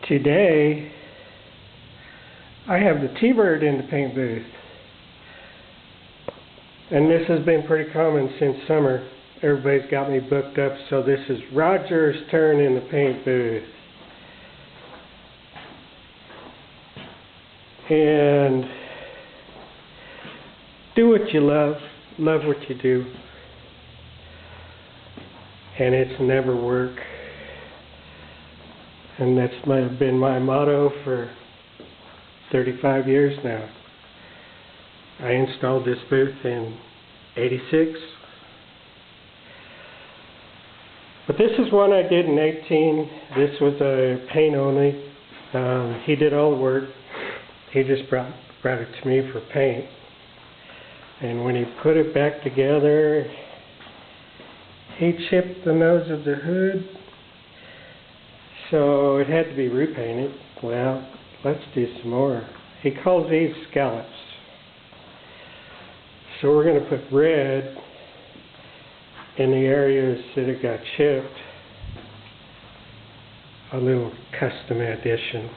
Today, I have the T-Bird in the paint booth. And this has been pretty common since summer. Everybody's got me booked up, so this is Roger's turn in the paint booth. And do what you love what you do. And it's never work. And that's been my motto for 35 years now. I installed this booth in '86. But this is one I did in '18. This was a paint only. He did all the work. He just brought it to me for paint. And when he put it back together, he chipped the nose of the hood. So it had to be repainted. Well, let's do some more. He calls these scallops. So we're going to put red in the areas that it got chipped. A little custom addition.